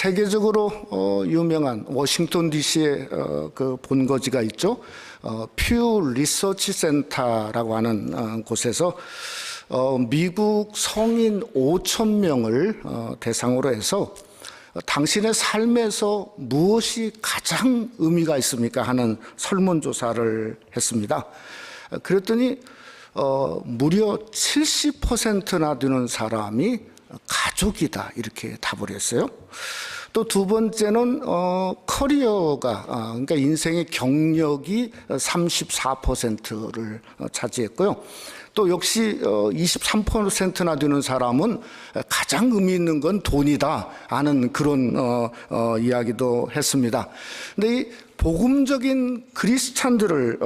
세계적으로 유명한 워싱턴 DC의 그 본거지가 있죠. 퓨 리서치 센터라고 하는 곳에서 미국 성인 5,000명을 대상으로 해서 당신의 삶에서 무엇이 가장 의미가 있습니까 하는 설문조사를 했습니다. 그랬더니 무려 70%나 되는 사람이 가족이다 이렇게 답을 했어요. 또 두 번째는 커리어가 그러니까 인생의 경력이 34%를 차지했고요. 또 역시 23%나 되는 사람은 가장 의미 있는 건 돈이다 하는 그런 이야기도 했습니다. 근데 이 복음적인 크리스찬들을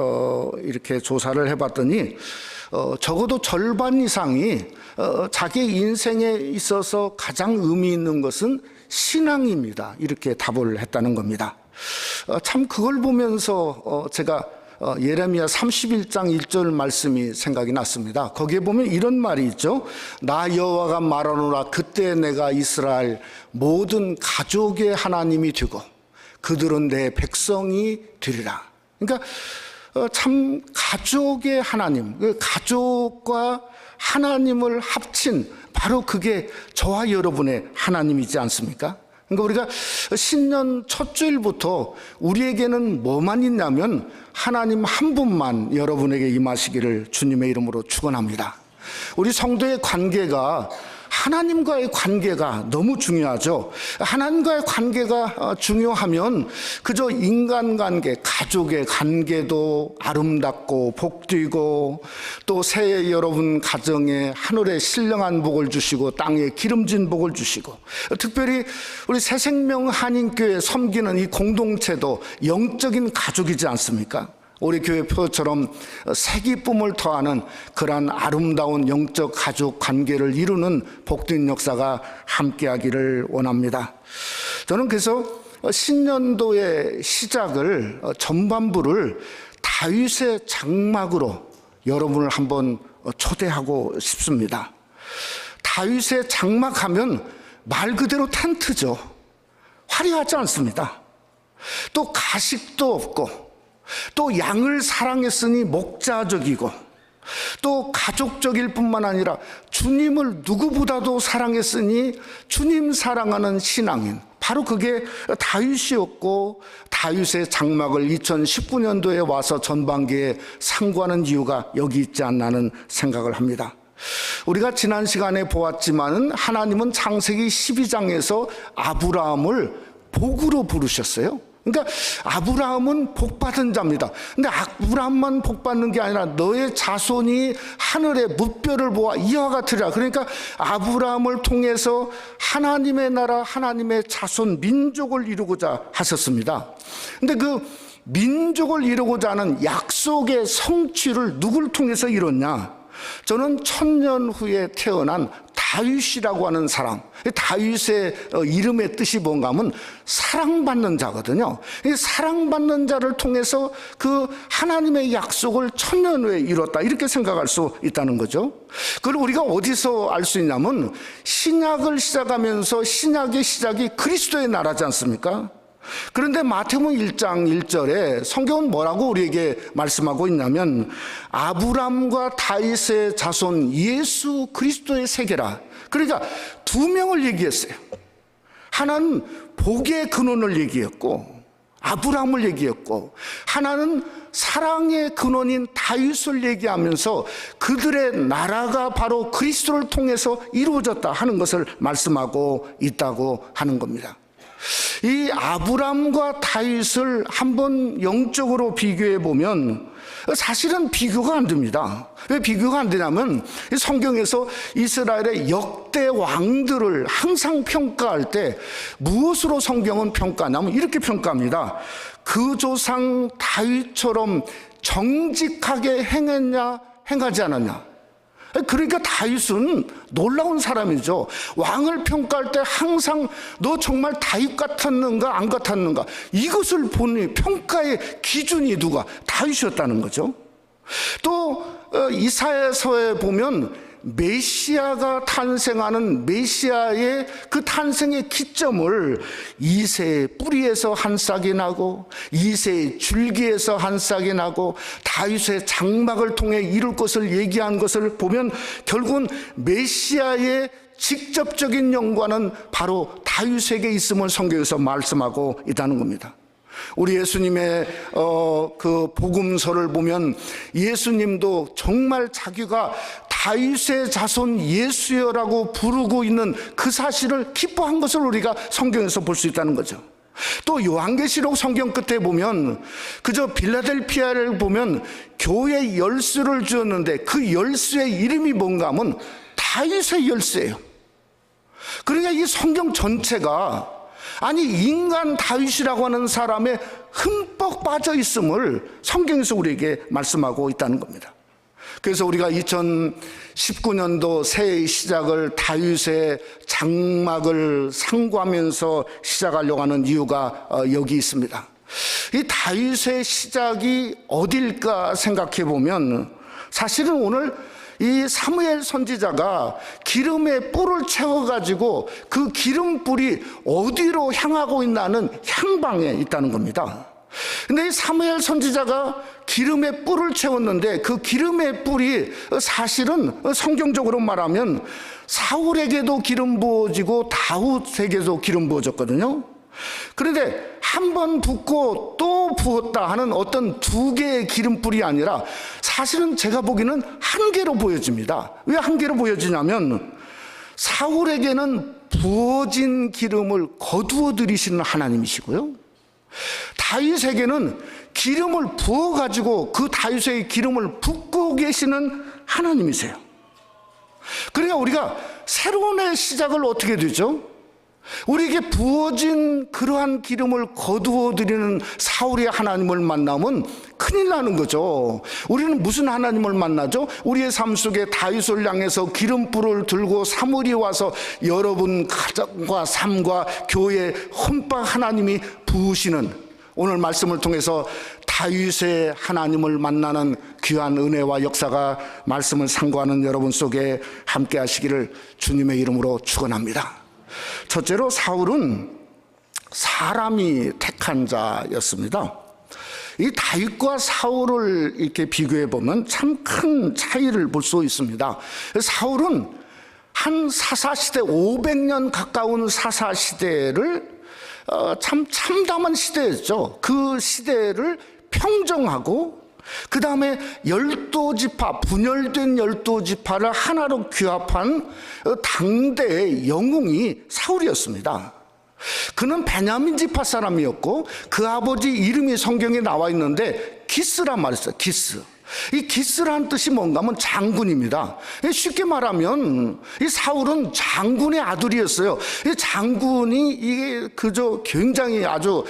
이렇게 조사를 해봤더니 적어도 절반 이상이 자기 인생에 있어서 가장 의미 있는 것은 신앙입니다. 이렇게 답을 했다는 겁니다. 참 그걸 보면서 제가 예레미야 31장 1절 말씀이 생각이 났습니다. 거기에 보면 이런 말이 있죠. 나 여호와가 말하노라 그때 내가 이스라엘 모든 가족의 하나님이 되고 그들은 내 백성이 되리라. 그러니까 참 가족의 하나님, 가족과 하나님을 합친 바로 그게 저와 여러분의 하나님이지 않습니까? 그러니까 우리가 신년 첫 주일부터 우리에게는 뭐만 있냐면 하나님 한 분만 여러분에게 임하시기를 주님의 이름으로 축원합니다. 우리 성도의 관계가 하나님과의 관계가 너무 중요하죠. 하나님과의 관계가 중요하면 그저 인간관계, 가족의 관계도 아름답고 복되고 또 새해 여러분 가정에 하늘에 신령한 복을 주시고 땅에 기름진 복을 주시고 특별히 우리 새생명 한인교회 섬기는 이 공동체도 영적인 가족이지 않습니까? 우리 교회 표처럼 새기쁨을 더하는 그러한 아름다운 영적 가족 관계를 이루는 복된 역사가 함께하기를 원합니다. 저는 그래서 신년도의 시작을 전반부를 다윗의 장막으로 여러분을 한번 초대하고 싶습니다. 다윗의 장막하면 말 그대로 텐트죠. 화려하지 않습니다. 또 가식도 없고 또 양을 사랑했으니 목자적이고 또 가족적일 뿐만 아니라 주님을 누구보다도 사랑했으니 주님 사랑하는 신앙인, 바로 그게 다윗이었고 다윗의 장막을 2019년도에 와서 전반기에 상고하는 이유가 여기 있지 않나 하는 생각을 합니다. 우리가 지난 시간에 보았지만은 하나님은 창세기 12장에서 아브라함을 복으로 부르셨어요. 그러니까 아브라함은 복받은 자입니다. 근데 아브라함만 복받는 게 아니라 너의 자손이 하늘의 뭇별을 보아 이와 같으리라. 그러니까 아브라함을 통해서 하나님의 나라, 하나님의 자손, 민족을 이루고자 하셨습니다. 근데 그 민족을 이루고자 하는 약속의 성취를 누굴 통해서 이뤘냐? 저는 1000년 후에 태어난 다윗이라고 하는 사람, 다윗의 이름의 뜻이 뭔가 하면 사랑받는 자거든요. 이 사랑받는 자를 통해서 그 하나님의 약속을 1000년 후에 이뤘다, 이렇게 생각할 수 있다는 거죠. 그걸 우리가 어디서 알 수 있냐면 신약을 시작하면서 신약의 시작이 그리스도의 나라지 않습니까? 그런데 마태복음 1장 1절에 성경은 뭐라고 우리에게 말씀하고 있냐면 아브람과 다윗의 자손 예수 그리스도의 세계라. 그러니까 두 명을 얘기했어요. 하나는 복의 근원을 얘기했고 아브람을 얘기했고, 하나는 사랑의 근원인 다윗을 얘기하면서 그들의 나라가 바로 그리스도를 통해서 이루어졌다 하는 것을 말씀하고 있다고 하는 겁니다. 이 아브람과 다윗을 한번 영적으로 비교해 보면 사실은 비교가 안 됩니다. 왜 비교가 안 되냐면 성경에서 이스라엘의 역대 왕들을 항상 평가할 때 무엇으로 성경은 평가하냐면 이렇게 평가합니다. 그 조상 다윗처럼 정직하게 행했냐 행하지 않았냐. 그러니까 다윗은 놀라운 사람이죠. 왕을 평가할 때 항상 너 정말 다윗 같았는가 안 같았는가, 이것을 보니 평가의 기준이 누가? 다윗이었다는 거죠. 또 이사야서에 보면 메시아가 탄생하는 메시아의 그 탄생의 기점을 이새의 뿌리에서 한 싹이 나고 이새의 줄기에서 한 싹이 나고 다윗의 장막을 통해 이룰 것을 얘기한 것을 보면 결국은 메시아의 직접적인 연관은 바로 다윗에게 있음을 성경에서 말씀하고 있다는 겁니다. 우리 예수님의 그 복음서를 보면 예수님도 정말 자기가 다윗의 자손 예수여라고 부르고 있는 그 사실을 기뻐한 것을 우리가 성경에서 볼 수 있다는 거죠. 또 요한계시록 성경 끝에 보면 그저 빌라델피아를 보면 교회 열쇠를 주었는데 그 열쇠의 이름이 뭔가 하면 다윗의 열쇠예요. 그러니까 이 성경 전체가 아니 인간 다윗이라고 하는 사람의 흠뻑 빠져 있음을 성경에서 우리에게 말씀하고 있다는 겁니다. 그래서 우리가 2019년도 새해의 시작을 다윗의 장막을 상고하면서 시작하려고 하는 이유가 여기 있습니다. 이 다윗의 시작이 어딜까 생각해 보면 사실은 오늘 이 사무엘 선지자가 기름에 뿔을 채워가지고 그 기름뿔이 어디로 향하고 있나는 향방에 있다는 겁니다. 근데 이 사무엘 선지자가 기름에 뿔을 채웠는데 그 기름의 뿔이 사실은 성경적으로 말하면 사울에게도 기름 부어지고 다윗에게도 기름 부어졌거든요. 그런데 한 번 붓고 또 부었다 하는 어떤 두 개의 기름뿔이 아니라 사실은 제가 보기에는 한 개로 보여집니다. 왜 한 개로 보여지냐면 사울에게는 부어진 기름을 거두어 들이시는 하나님이시고요, 다윗에게는 기름을 부어가지고 그 다윗의 기름을 붓고 계시는 하나님이세요. 그러니까 우리가 새로운 해 시작을 어떻게 되죠? 우리에게 부어진 그러한 기름을 거두어 드리는 사울의 하나님을 만나면 큰일 나는 거죠. 우리는 무슨 하나님을 만나죠? 우리의 삶 속에 다윗을 향해서 기름불을 들고 사무엘이 와서 여러분 가정과 삶과 교회 헌박 하나님이 부으시는 오늘 말씀을 통해서 다윗의 하나님을 만나는 귀한 은혜와 역사가 말씀을 상고하는 여러분 속에 함께 하시기를 주님의 이름으로 축원합니다. 첫째로 사울은 사람이 택한 자였습니다. 이 다윗과 사울을 이렇게 비교해 보면 참 큰 차이를 볼 수 있습니다. 사울은 한 사사시대 500년 가까운 사사시대를 참 참담한 시대였죠. 그 시대를 평정하고 그 다음에 12지파, 분열된 12지파를 하나로 규합한 당대의 영웅이 사울이었습니다. 그는 베냐민 지파 사람이었고 그 아버지 이름이 성경에 나와 있는데 기스란 말이 있어요. 기스. 이 기스란 뜻이 뭔가 하면 장군입니다. 쉽게 말하면 이 사울은 장군의 아들이었어요. 이 장군이 이게 그저 굉장히 아주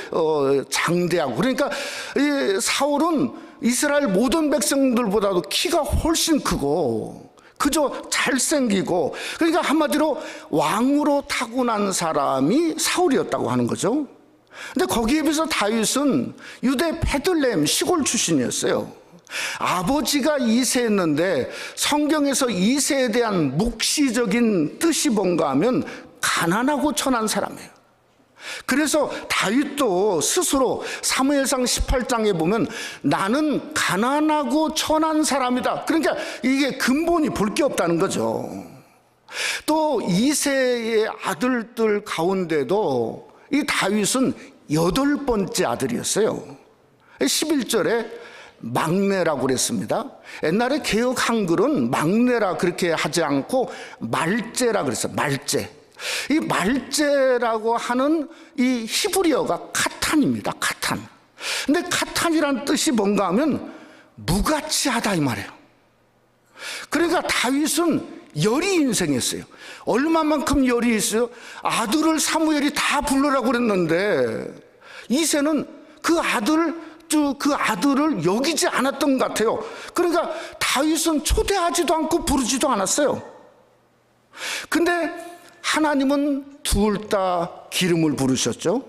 장대하고, 그러니까 이 사울은 이스라엘 모든 백성들보다도 키가 훨씬 크고 그저 잘생기고, 그러니까 한마디로 왕으로 타고난 사람이 사울이었다고 하는 거죠. 근데 거기에 비해서 다윗은 유대 베들레헴 시골 출신이었어요. 아버지가 이새였는데 성경에서 이새에 대한 묵시적인 뜻이 뭔가 하면 가난하고 천한 사람이에요. 그래서 다윗도 스스로 사무엘상 18장에 보면 나는 가난하고 천한 사람이다. 그러니까 이게 근본이 볼 게 없다는 거죠. 또 이새의 아들들 가운데도 이 다윗은 8번째 아들이었어요. 11절에 막내라고 그랬습니다. 옛날에 개역 한글은 막내라 그렇게 하지 않고 말제라 그랬어요. 말제. 이 말제라고 하는 이 히브리어가 카탄입니다. 카탄. 근데 카탄이란 뜻이 뭔가 하면 무가치하다 이 말이에요. 그러니까 다윗은 열이 인생했어요. 얼마만큼 열이 있어요? 아들을 사무엘이 다 불러라고 그랬는데 이새는 그 아들을 여기지 않았던 것 같아요. 그러니까 다윗은 초대하지도 않고 부르지도 않았어요. 근데 하나님은 둘 다 기름을 부으셨죠.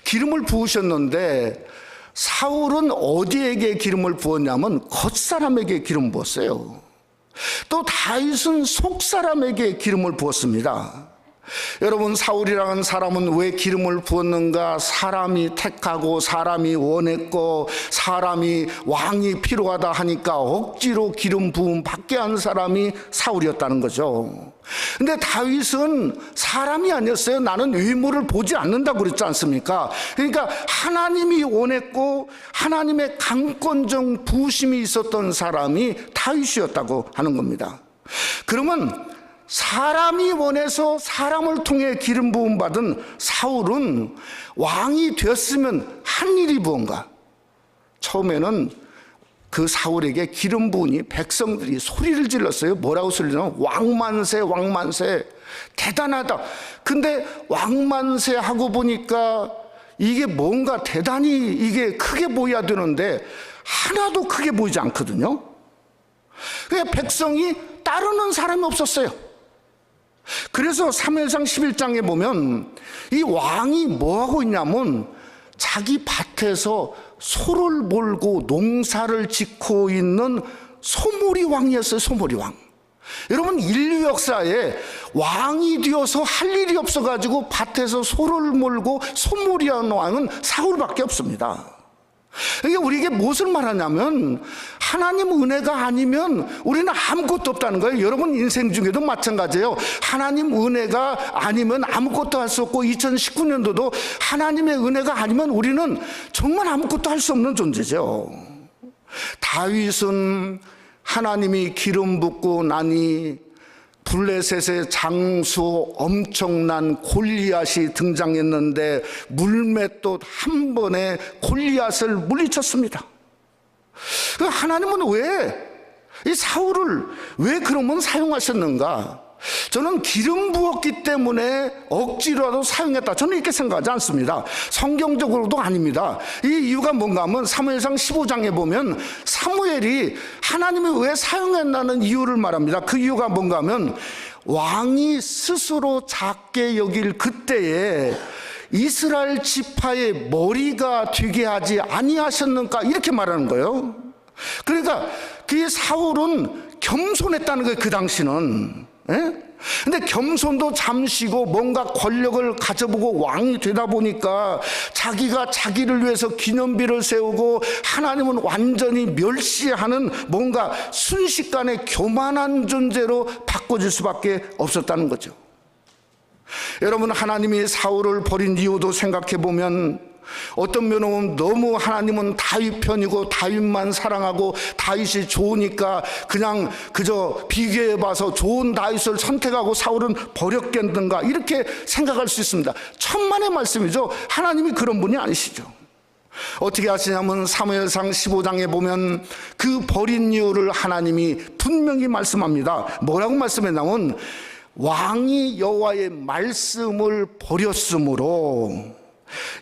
기름을 부으셨는데 사울은 어디에게 기름을 부었냐면 겉사람에게 기름 부었어요. 또 다윗은 속사람에게 기름을 부었습니다. 여러분, 사울이라는 사람은 왜 기름을 부었는가? 사람이 택하고 사람이 원했고 사람이 왕이 필요하다 하니까 억지로 기름 부음 받게 한 사람이 사울이었다는 거죠. 근데 다윗은 사람이 아니었어요. 나는 외모를 보지 않는다고 그랬지 않습니까? 그러니까 하나님이 원했고 하나님의 강권적 부심이 있었던 사람이 다윗이었다고 하는 겁니다. 그러면 사람이 원해서 사람을 통해 기름 부음 받은 사울은 왕이 되었으면 한 일이 무언가? 처음에는 그 사울에게 기름 부으니 백성들이 소리를 질렀어요. 뭐라고 소리냐면 왕만세, 왕만세. 대단하다. 근데 왕만세 하고 보니까 이게 뭔가 대단히 이게 크게 보여야 되는데 하나도 크게 보이지 않거든요. 그냥 백성이 따르는 사람이 없었어요. 그래서 사무엘상 11장에 보면 이 왕이 뭐하고 있냐면 자기 밭에서 소를 몰고 농사를 짓고 있는 소몰이 왕이었어요. 소몰이 왕. 여러분, 인류 역사에 왕이 되어서 할 일이 없어가지고 밭에서 소를 몰고 소몰이하는 왕은 사울밖에 없습니다. 이게 우리에게 무엇을 말하냐면 하나님 은혜가 아니면 우리는 아무것도 없다는 거예요. 여러분 인생 중에도 마찬가지예요. 하나님 은혜가 아니면 아무것도 할 수 없고 2019년도도 하나님의 은혜가 아니면 우리는 정말 아무것도 할 수 없는 존재죠. 다윗은 하나님이 기름 붓고 나니 블레셋의 장수 엄청난 골리앗이 등장했는데 물맷돌 한 번에 골리앗을 물리쳤습니다. 하나님은 왜 이 사울을 왜 그러면 사용하셨는가? 저는 기름 부었기 때문에 억지로라도 사용했다, 저는 이렇게 생각하지 않습니다. 성경적으로도 아닙니다. 이 이유가 뭔가 하면 사무엘상 15장에 보면 사무엘이 하나님이 왜 사용했다는 이유를 말합니다. 그 이유가 뭔가 하면 왕이 스스로 작게 여길 그때에 이스라엘 지파의 머리가 되게 하지 아니하셨는가, 이렇게 말하는 거예요. 그러니까 그 사울은 겸손했다는 거예요. 그 당시는. 근데 겸손도 잠시고 뭔가 권력을 가져보고 왕이 되다 보니까 자기가 자기를 위해서 기념비를 세우고 하나님은 완전히 멸시하는 뭔가 순식간에 교만한 존재로 바꿔질 수밖에 없었다는 거죠. 여러분, 하나님이 사울을 버린 이유도 생각해 보면 어떤 면은 너무 하나님은 다윗 편이고 다윗만 사랑하고 다윗이 좋으니까 그냥 그저 비교해 봐서 좋은 다윗을 선택하고 사울은 버렸겠는가, 이렇게 생각할 수 있습니다. 천만의 말씀이죠. 하나님이 그런 분이 아니시죠. 어떻게 하시냐면 사무엘상 15장에 보면 그 버린 이유를 하나님이 분명히 말씀합니다. 뭐라고 말씀했냐면 왕이 여호와의 말씀을 버렸으므로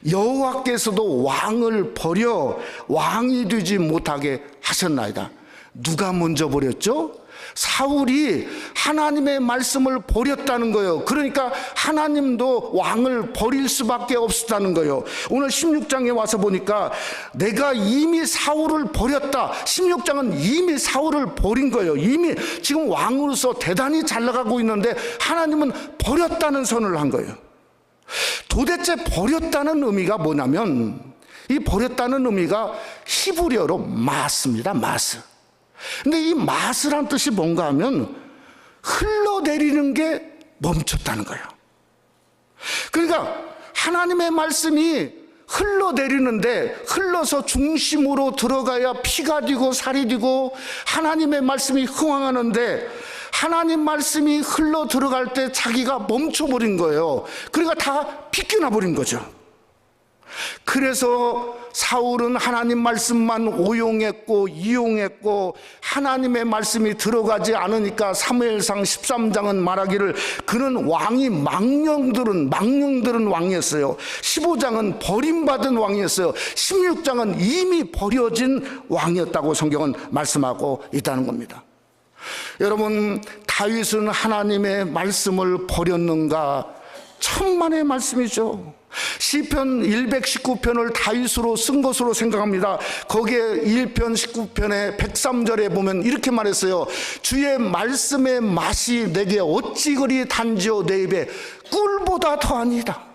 여호와께서도 왕을 버려 왕이 되지 못하게 하셨나이다. 누가 먼저 버렸죠? 사울이 하나님의 말씀을 버렸다는 거예요. 그러니까 하나님도 왕을 버릴 수밖에 없었다는 거예요. 오늘 16장에 와서 보니까 내가 이미 사울을 버렸다. 16장은 이미 사울을 버린 거예요. 이미 지금 왕으로서 대단히 잘 나가고 있는데 하나님은 버렸다는 선언을 한 거예요. 도대체 버렸다는 의미가 뭐냐면 이 버렸다는 의미가 히브리어로 마스입니다. 마스. 근데 이 마스란 뜻이 뭔가 하면 흘러내리는 게 멈췄다는 거예요. 그러니까 하나님의 말씀이 흘러내리는데 흘러서 중심으로 들어가야 피가 되고 살이 되고 하나님의 말씀이 흥황하는데 하나님 말씀이 흘러 들어갈 때 자기가 멈춰버린 거예요. 그러니까 다 비껴나 버린 거죠. 그래서 사울은 하나님 말씀만 오용했고 이용했고 하나님의 말씀이 들어가지 않으니까 사무엘상 13장은 말하기를 그는 왕이 망령들은 왕이었어요. 15장은 버림받은 왕이었어요. 16장은 이미 버려진 왕이었다고 성경은 말씀하고 있다는 겁니다. 여러분, 다윗은 하나님의 말씀을 버렸는가? 천만의 말씀이죠. 시편 119편을 다윗으로 쓴 것으로 생각합니다. 거기에 1편 19편의 103절에 보면 이렇게 말했어요. 주의 말씀의 맛이 내게 어찌 그리 단지요 내 입에 꿀보다 더하니이다.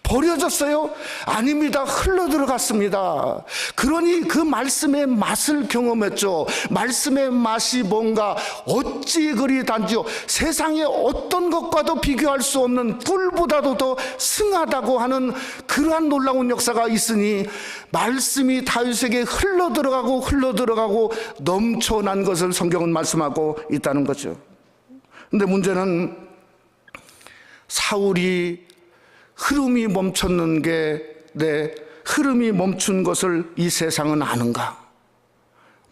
버려졌어요? 아닙니다. 흘러들어갔습니다. 그러니 그 말씀의 맛을 경험했죠. 말씀의 맛이 뭔가 어찌 그리 단지요, 세상의 어떤 것과도 비교할 수 없는 꿀보다도 더 승하다고 하는 그러한 놀라운 역사가 있으니 말씀이 다윗에게 흘러들어가고 넘쳐난 것을 성경은 말씀하고 있다는 거죠. 근데 문제는 사울이 흐름이 멈췄는 게 내 흐름이 멈춘 것을 이 세상은 아는가?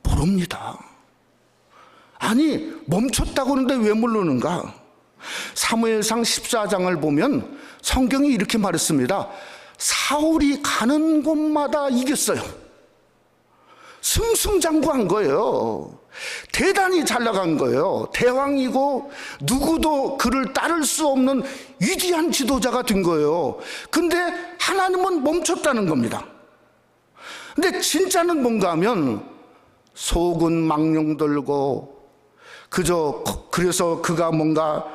모릅니다. 아니, 멈췄다고 하는데 왜 모르는가? 사무엘상 14장을 보면 성경이 이렇게 말했습니다. 사울이 가는 곳마다 이겼어요. 승승장구한 거예요. 대단히 잘 나간 거예요. 대왕이고 누구도 그를 따를 수 없는 위대한 지도자가 된 거예요. 근데 하나님은 멈췄다는 겁니다. 근데 진짜는 뭔가 하면 속은 망령 들고 그래서 그가 뭔가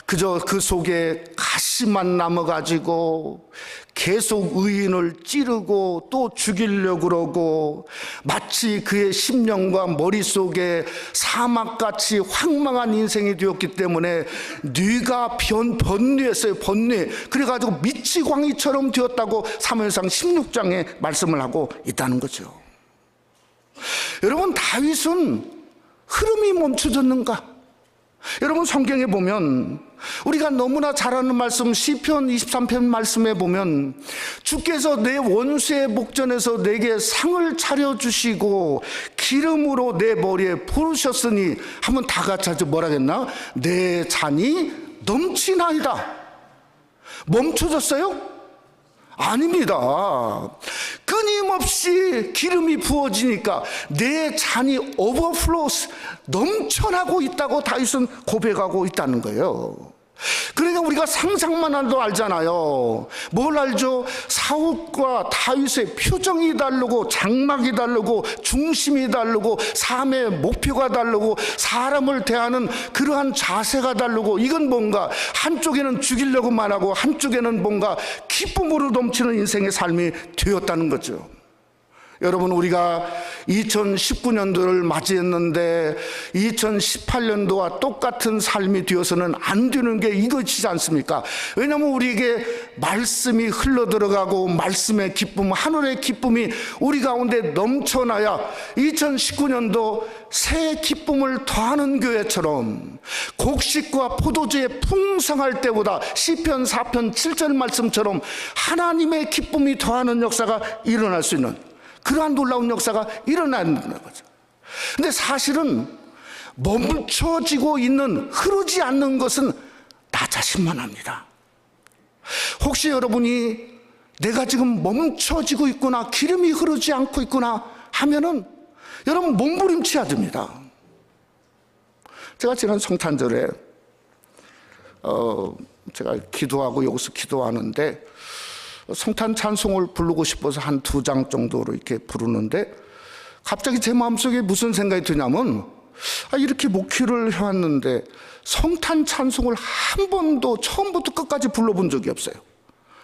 그저 그 속에 가시만 남아가지고 계속 의인을 찌르고 또 죽이려고 그러고 마치 그의 심령과 머릿속에 사막같이 황망한 인생이 되었기 때문에 뇌가 번뇌했어요. 번뇌. 그래가지고 미치광이처럼 되었다고 사무엘상 16장에 말씀을 하고 있다는 거죠. 여러분, 다윗은 흐름이 멈춰졌는가? 여러분, 성경에 보면 우리가 너무나 잘 아는 말씀 시편 23편 말씀에 보면 주께서 내 원수의 목전에서 내게 상을 차려주시고 기름으로 내 머리에 부으셨으니 한번 다 같이 하죠. 뭐라겠나? 내 잔이 넘치나이다. 멈춰졌어요? 아닙니다. 끊임없이 기름이 부어지니까 내 잔이 오버플로스, 넘쳐나고 있다고 다윗은 고백하고 있다는 거예요. 그러니까 우리가 상상만 해도 알잖아요. 뭘 알죠? 사울과 다윗의 표정이 다르고 장막이 다르고 중심이 다르고 삶의 목표가 다르고 사람을 대하는 그러한 자세가 다르고, 이건 뭔가 한쪽에는 죽이려고만 하고 한쪽에는 뭔가 기쁨으로 넘치는 인생의 삶이 되었다는 거죠. 여러분, 우리가 2019년도를 맞이했는데 2018년도와 똑같은 삶이 되어서는 안 되는 게 이것이지 않습니까? 왜냐하면 우리에게 말씀이 흘러들어가고 말씀의 기쁨, 하늘의 기쁨이 우리 가운데 넘쳐나야 2019년도 새 기쁨을 더하는 교회처럼 곡식과 포도주의 풍성할 때보다 시편 4편 7절 말씀처럼 하나님의 기쁨이 더하는 역사가 일어날 수 있는 그러한 놀라운 역사가 일어나는 거죠. 근데 사실은 멈춰지고 있는, 흐르지 않는 것은 나 자신만 합니다. 혹시 여러분이 내가 지금 멈춰지고 있구나, 기름이 흐르지 않고 있구나 하면은 여러분 몸부림쳐야 됩니다. 제가 지난 성탄절에 제가 기도하고 여기서 기도하는데 성탄 찬송을 부르고 싶어서 한 2장 정도로 이렇게 부르는데 갑자기 제 마음속에 무슨 생각이 드냐면 이렇게 목회를 해왔는데 성탄 찬송을 한 번도 처음부터 끝까지 불러본 적이 없어요.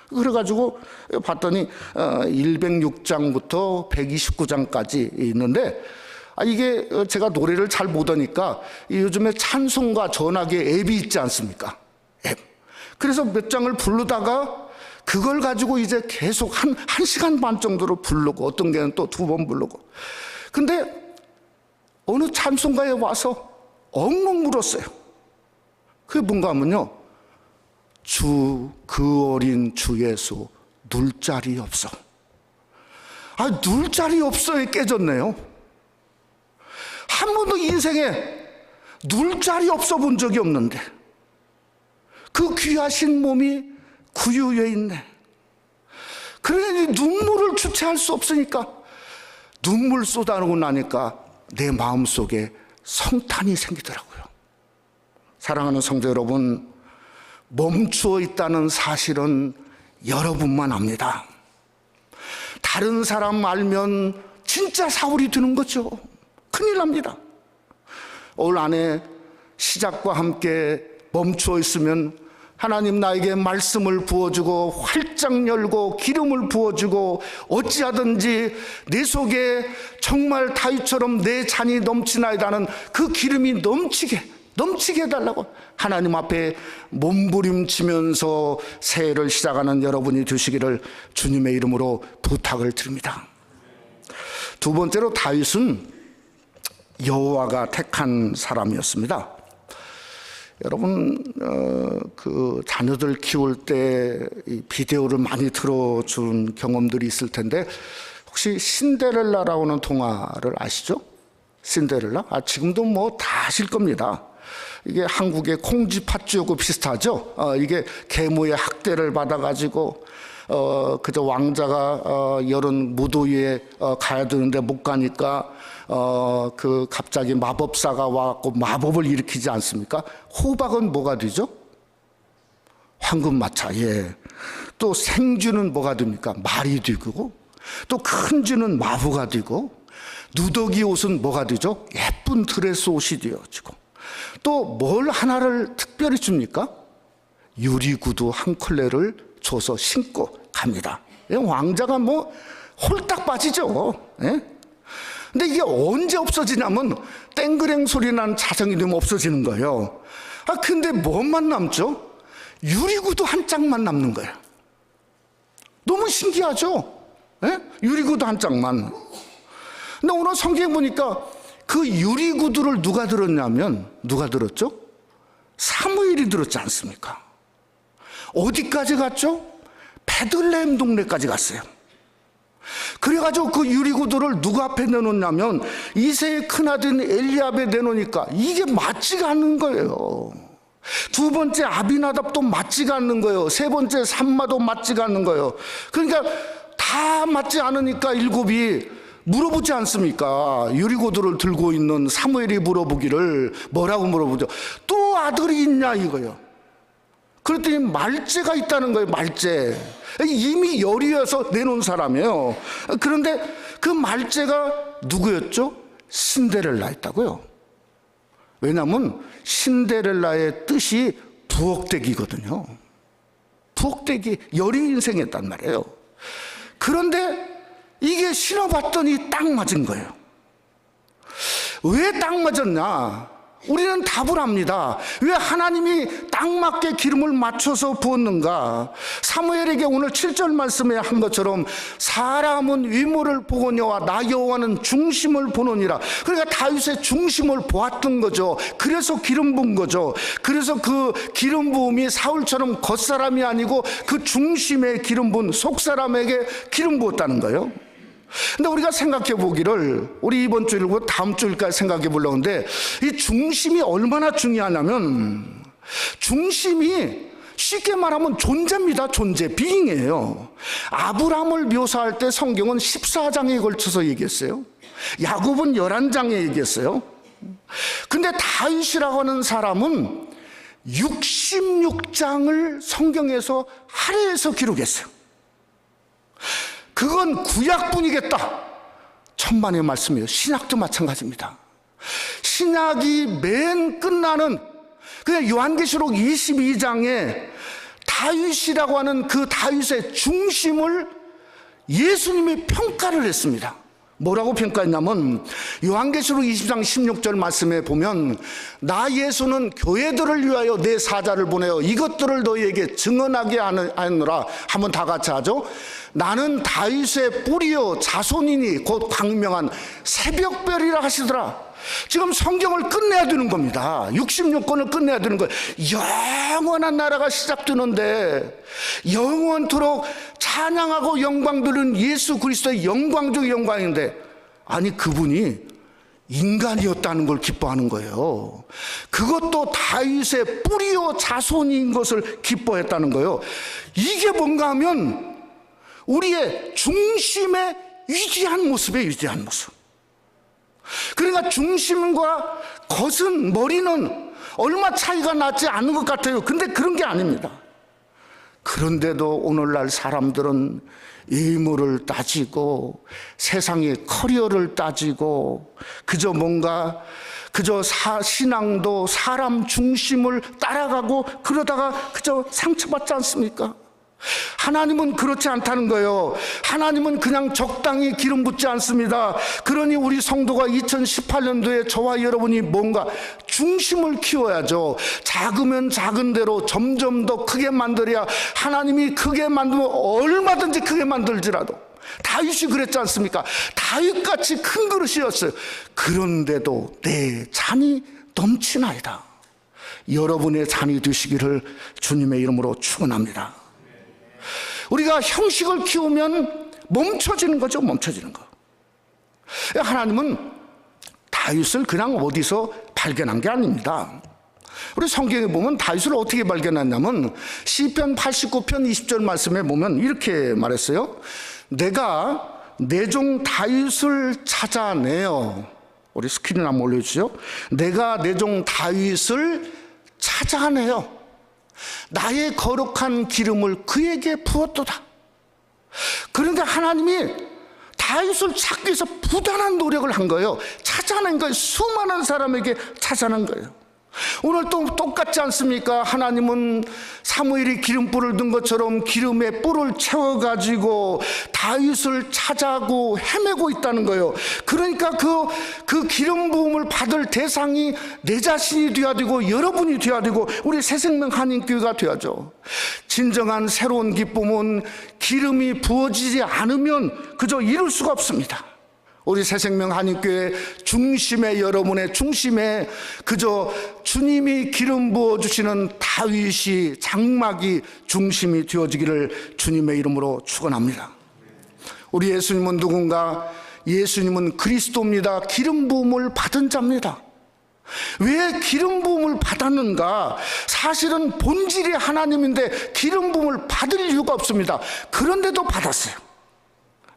그래가지고 봤더니 106장부터 129장까지 있는데 이게 제가 노래를 잘 못하니까 요즘에 찬송가 전화기 앱이 있지 않습니까? 앱. 그래서 몇 장을 부르다가 그걸 가지고 이제 계속 한 시간 반 정도로 부르고 어떤 게는 또 2번 부르고. 근데 어느 찬송가에 와서 엉엉 울었어요. 그게 뭔가 하면요, 그 어린 주 예수 눌 자리 없어. 눌 자리 없어에 깨졌네요. 한 번도 인생에 눌 자리 없어 본 적이 없는데 그 귀하신 몸이 구유에 있네. 그러니 눈물을 주체할 수 없으니까 눈물 쏟아내고 나니까 내 마음속에 성탄이 생기더라고요. 사랑하는 성도 여러분, 멈추어 있다는 사실은 여러분만 압니다. 다른 사람 알면 진짜 사울이 되는 거죠. 큰일 납니다. 올 한해 시작과 함께 멈추어 있으면 하나님 나에게 말씀을 부어주고 활짝 열고 기름을 부어주고 어찌하든지 내 속에 정말 다윗처럼 내 잔이 넘치나이다는 그 기름이 넘치게 해달라고 하나님 앞에 몸부림치면서 새해를 시작하는 여러분이 되시기를 주님의 이름으로 부탁을 드립니다. 두 번째로 다윗은 여호와가 택한 사람이었습니다. 여러분 그 자녀들 키울 때 비디오를 많이 들어준 경험들이 있을 텐데 혹시 신데렐라라고 하는 동화를 아시죠? 신데렐라? 지금도 뭐 다 아실 겁니다. 이게 한국의 콩쥐 팥쥐하고 비슷하죠? 이게 계모의 학대를 받아가지고 그저 왕자가 여름 무도위에 가야 되는데 못 가니까 그 갑자기 마법사가 와갖고 마법을 일으키지 않습니까? 호박은 뭐가 되죠? 황금마차. 예. 또 생쥐는 뭐가 됩니까? 말이 되고, 또 큰 쥐는 마부가 되고, 누더기 옷은 뭐가 되죠? 예쁜 드레스 옷이 되어지고, 또 뭘 하나를 특별히 줍니까? 유리구두 한 켤레를 줘서 신고 갑니다. 왕자가 뭐 홀딱 빠지죠. 예? 근데 이게 언제 없어지냐면 땡그랭 소리 나는 자정이 되면 없어지는 거예요. 근데 뭐만 남죠? 유리구두 한 짝만 남는 거예요. 너무 신기하죠? 예? 유리구두 한 짝만. 근데 오늘 성경에 보니까 그 유리구두를 누가 들었냐면 누가 들었죠? 사무엘이 들었지 않습니까? 어디까지 갔죠? 베들레헴 동네까지 갔어요. 그래가지고 그 유리구두를 누구 앞에 내놓냐면 이새의 큰아들 엘리압에 내놓으니까 이게 맞지가 않는 거예요. 두 번째 아비나답도 맞지가 않는 거예요. 세 번째 삼마도 맞지가 않는 거예요. 그러니까 다 맞지 않으니까 일곱이 물어보지 않습니까? 유리구두를 들고 있는 사무엘이 물어보기를 뭐라고 물어보죠? 또 아들이 있냐 이거예요. 그랬더니 말째가 있다는 거예요. 말째. 이미 열이어서 내놓은 사람이에요. 그런데 그 말째가 누구였죠? 신데렐라였다고요. 왜냐하면 신데렐라의 뜻이 부엌대기거든요. 부엌대기, 열이 인생했단 말이에요. 그런데 이게 신어봤더니 딱 맞은 거예요. 왜 딱 맞았냐? 우리는 답을 합니다. 왜 하나님이 딱 맞게 기름을 맞춰서 부었는가? 사무엘에게 오늘 7절 말씀에 한 것처럼 사람은 외모를 보거니와 나 여호와는 중심을 보느니라. 그러니까 다윗의 중심을 보았던 거죠. 그래서 기름 부은 거죠. 그래서 그 기름 부음이 사울처럼 겉사람이 아니고 그 중심에 기름 부은 속사람에게 기름 부었다는 거예요. 근데 우리가 생각해 보기를 우리 이번 주일고 다음 주일까지 생각해 보려고 하는데 이 중심이 얼마나 중요하냐면 중심이 쉽게 말하면 존재입니다. 존재, 비잉이에요. 아브라함을 묘사할 때 성경은 14장에 걸쳐서 얘기했어요. 야곱은 11장에 얘기했어요. 근데 다윗이라고 하는 사람은 66장을 성경에서 할애해서 기록했어요. 그건 구약뿐이겠다. 천만의 말씀이에요. 신약도 마찬가지입니다. 신약이 맨 끝나는 그냥 요한계시록 22장에 다윗이라고 하는 그 다윗의 중심을 예수님이 평가를 했습니다. 뭐라고 평가했냐면 요한계시록 20장 16절 말씀에 보면 나 예수는 교회들을 위하여 내 사자를 보내어 이것들을 너희에게 증언하게 하느라 한번 다 같이 하죠. 나는 다윗의 뿌리요 자손이니 곧 광명한 새벽별이라 하시더라. 지금 성경을 끝내야 되는 겁니다. 66권을 끝내야 되는 거예요. 영원한 나라가 시작되는데 영원토록 찬양하고 영광 드리는 예수 그리스도의 영광 중 영광인데 아니 그분이 인간이었다는 걸 기뻐하는 거예요. 그것도 다윗의 뿌리요 자손인 것을 기뻐했다는 거예요. 이게 뭔가 하면 우리의 중심의 위대한 모습에 위대한 모습. 그러니까 중심과 겉은 머리는 얼마 차이가 나지 않은 것 같아요. 근데 그런 게 아닙니다. 그런데도 오늘날 사람들은 의무를 따지고 세상의 커리어를 따지고 그저 신앙도 사람 중심을 따라가고 그러다가 그저 상처받지 않습니까? 하나님은 그렇지 않다는 거예요. 하나님은 그냥 적당히 기름 붓지 않습니다. 그러니 우리 성도가 2018년도에 저와 여러분이 뭔가 중심을 키워야죠. 작으면 작은 대로 점점 더 크게 만들어야, 하나님이 크게 만들면 얼마든지 크게 만들지라도, 다윗이 그랬지 않습니까? 다윗같이 큰 그릇이었어요. 그런데도 내 잔이 넘치나이다. 여러분의 잔이 되시기를 주님의 이름으로 축원합니다. 우리가 형식을 키우면 멈춰지는 거죠. 멈춰지는 거. 하나님은 다윗을 그냥 어디서 발견한 게 아닙니다. 우리 성경에 보면 다윗을 어떻게 발견했냐면 시편 89편 20절 말씀에 보면 이렇게 말했어요. 내가 내 종 다윗을 찾아내어, 우리 스크린 한번 올려주시죠. 내가 내 종 다윗을 찾아내어 나의 거룩한 기름을 그에게 부었도다. 그런데 하나님이 다윗을 찾기 위해서 부단한 노력을 한 거예요. 찾아낸 거예요. 수많은 사람에게 찾아낸 거예요. 오늘 또 똑같지 않습니까? 하나님은 사무엘이 기름불을 든 것처럼 기름에 뿔을 채워가지고 다윗을 찾아고 헤매고 있다는 거예요. 그러니까 그 기름 부음을 받을 대상이 내 자신이 되어야 되고 여러분이 되어야 되고 우리 새생명 한인교회가 되어야죠. 진정한 새로운 기쁨은 기름이 부어지지 않으면 그저 이룰 수가 없습니다. 우리 새생명 한인교회 중심에, 여러분의 중심에 그저 주님이 기름 부어주시는 다윗이, 장막이 중심이 되어지기를 주님의 이름으로 축원합니다. 우리 예수님은 누군가? 예수님은 그리스도입니다. 기름 부음을 받은 자입니다. 왜 기름 부음을 받았는가? 사실은 본질이 하나님인데 기름 부음을 받을 이유가 없습니다. 그런데도 받았어요.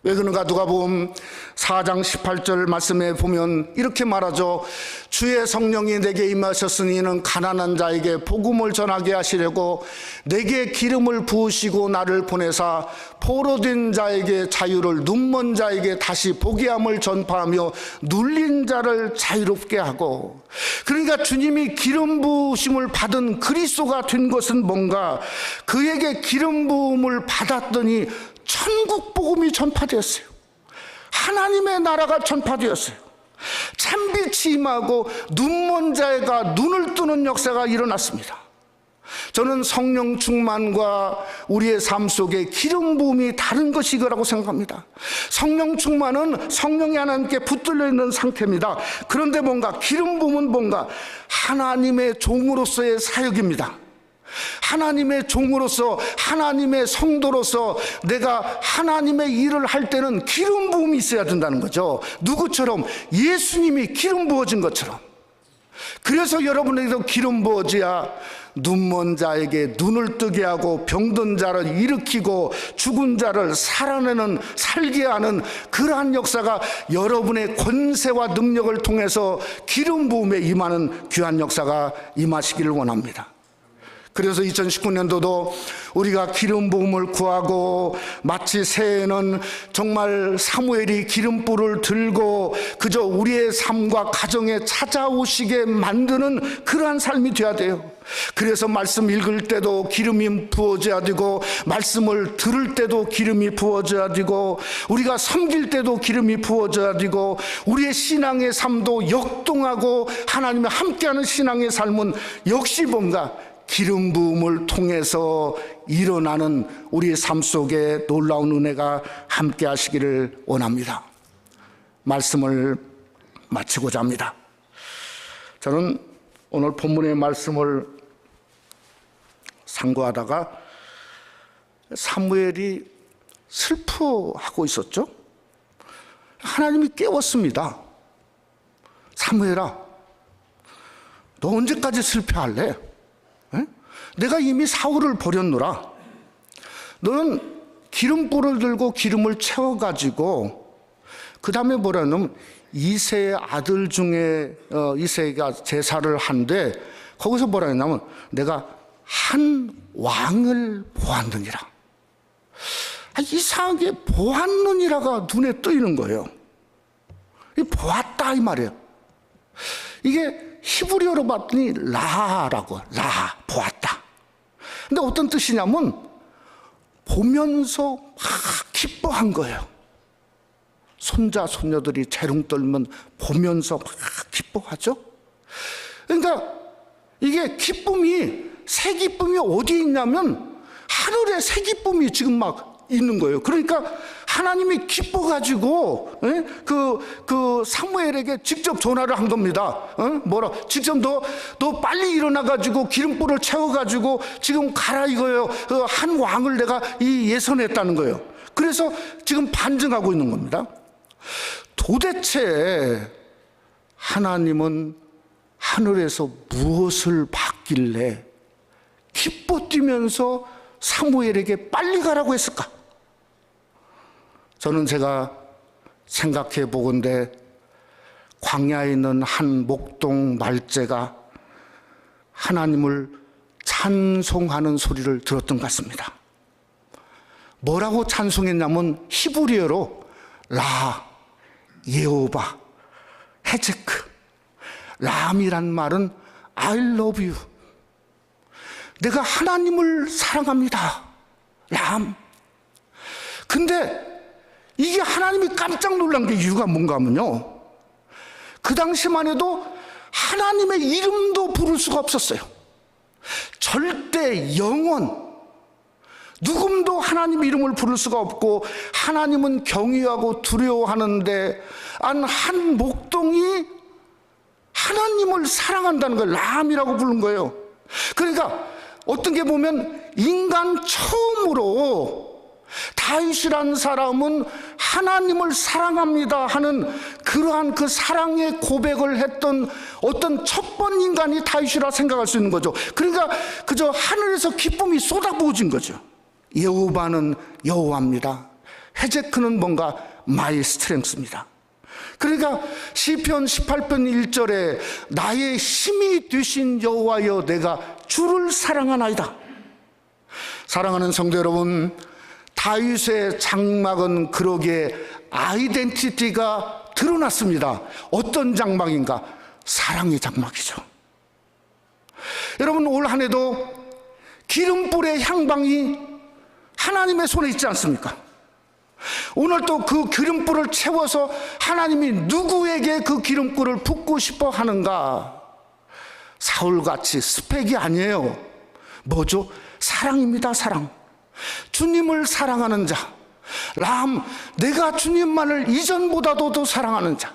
왜 그런가? 누가복음 4장 18절 말씀에 보면 이렇게 말하죠. 주의 성령이 내게 임하셨으니 이는 가난한 자에게 복음을 전하게 하시려고 내게 기름을 부으시고 나를 보내사 포로된 자에게 자유를, 눈먼 자에게 다시 보게 함을 전파하며 눌린 자를 자유롭게 하고. 그러니까 주님이 기름 부으심을 받은 그리스도가 된 것은 뭔가? 그에게 기름 부음을 받았더니 천국 복음이 전파되었어요. 하나님의 나라가 전파되었어요. 참빛이 임하고 눈먼 자가 눈을 뜨는 역사가 일어났습니다. 저는 성령 충만과 우리의 삶 속에 기름 부음이 다른 것이라고 생각합니다. 성령 충만은 성령이 하나님께 붙들려 있는 상태입니다. 그런데 뭔가 기름 부음은 뭔가? 하나님의 종으로서의 사역입니다. 하나님의 종으로서, 하나님의 성도로서 내가 하나님의 일을 할 때는 기름 부음이 있어야 된다는 거죠. 누구처럼? 예수님이 기름 부어진 것처럼. 그래서 여러분에게도 기름 부어져야 눈먼 자에게 눈을 뜨게 하고 병든 자를 일으키고 죽은 자를 살아내는, 살게 하는 그러한 역사가 여러분의 권세와 능력을 통해서 기름 부음에 임하는 귀한 역사가 임하시기를 원합니다. 그래서 2019년도도 우리가 기름 부음을 구하고, 마치 새해에는 정말 사무엘이 기름불을 들고 그저 우리의 삶과 가정에 찾아오시게 만드는 그러한 삶이 되어야 돼요. 그래서 말씀 읽을 때도 기름이 부어져야 되고, 말씀을 들을 때도 기름이 부어져야 되고, 우리가 섬길 때도 기름이 부어져야 되고, 우리의 신앙의 삶도 역동하고 하나님과 함께하는 신앙의 삶은 역시 뭔가 기름 부음을 통해서 일어나는 우리의 삶 속에 놀라운 은혜가 함께 하시기를 원합니다. 말씀을 마치고자 합니다. 저는 오늘 본문의 말씀을 상고하다가 사무엘이 슬퍼하고 있었죠. 하나님이 깨웠습니다. 사무엘아, 너 언제까지 슬퍼할래? 내가 이미 사울을 버렸노라. 너는 기름불을 들고 기름을 채워가지고, 그 다음에 뭐라냐면 이새의 아들 중에 이새가 제사를 한데, 거기서 뭐라 했냐면 내가 한 왕을 보았느니라. 이상하게 보았느니라가 눈에 뜨이는 거예요. 보았다 이 말이에요. 이게 히브리어로 봤더니 라라고, 라, 보았다. 근데 어떤 뜻이냐면 보면서 막 기뻐한 거예요. 손자 손녀들이 재롱 떨면 보면서 막 기뻐하죠. 그러니까 이게 기쁨이, 새 기쁨이 어디 있냐면 하늘에 새 기쁨이 지금 막 있는 거예요. 그러니까 하나님이 기뻐가지고 그 사무엘에게 직접 전화를 한 겁니다. 직접 너 빨리 일어나가지고 기름불을 채워가지고 지금 가라 이거예요. 한 왕을 내가 예선했다는 거예요. 그래서 지금 반증하고 있는 겁니다. 도대체 하나님은 하늘에서 무엇을 받길래 기뻐 뛰면서 사무엘에게 빨리 가라고 했을까? 저는 제가 생각해 보건대 광야에 있는 한 목동 말제가 하나님을 찬송하는 소리를 들었던 것 같습니다. 뭐라고 찬송했냐면 히브리어로 라, 예호바, 헤제크. 람이란 말은 I love you. 내가 하나님을 사랑합니다. 람. 근데 이게 하나님이 깜짝 놀란 게 이유가 뭔가 하면요, 그 당시만 해도 하나님의 이름도 부를 수가 없었어요. 절대 영원 누금도 하나님 이름을 부를 수가 없고 하나님은 경외하고 두려워하는데 한 목동이 하나님을 사랑한다는 걸 람이라고 부른 거예요. 그러니까 어떤 게 보면 인간 처음으로 다윗이라는 사람은 하나님을 사랑합니다 하는 그러한 그 사랑의 고백을 했던 어떤 첫 번 인간이 다윗이라 생각할 수 있는 거죠. 그러니까 그저 하늘에서 기쁨이 쏟아부어진 거죠. 여호와는 여호와입니다. 헤제크는 뭔가 마이 스트렝스입니다. 그러니까 시편 18편 1절에 나의 힘이 되신 여호와여 내가 주를 사랑하나이다. 사랑하는 성도 여러분, 다윗의 장막은 그러기에 아이덴티티가 드러났습니다. 어떤 장막인가? 사랑의 장막이죠. 여러분, 올 한 해도 기름불의 향방이 하나님의 손에 있지 않습니까? 오늘 또 그 기름불을 채워서 하나님이 누구에게 그 기름불을 붓고 싶어 하는가? 사울같이 스펙이 아니에요. 뭐죠? 사랑입니다. 사랑. 주님을 사랑하는 자. 람, 내가 주님만을 이전보다도 더 사랑하는 자.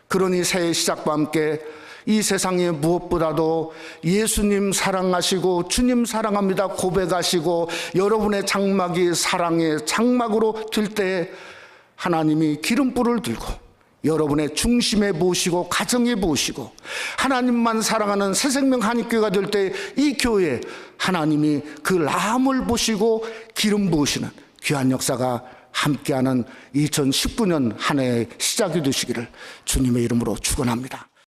그러니 새해 시작과 함께 이 세상에 무엇보다도 예수님 사랑하시고 주님 사랑합니다 고백하시고 여러분의 장막이 사랑의 장막으로 들 때 하나님이 기름불을 들고 여러분의 중심에 모시고 가정에 모시고 하나님만 사랑하는 새생명 한입교회가 될 때 이 교회에 하나님이 그 람을 보시고 기름 부으시는 귀한 역사가 함께하는 2019년 한 해의 시작이 되시기를 주님의 이름으로 축원합니다.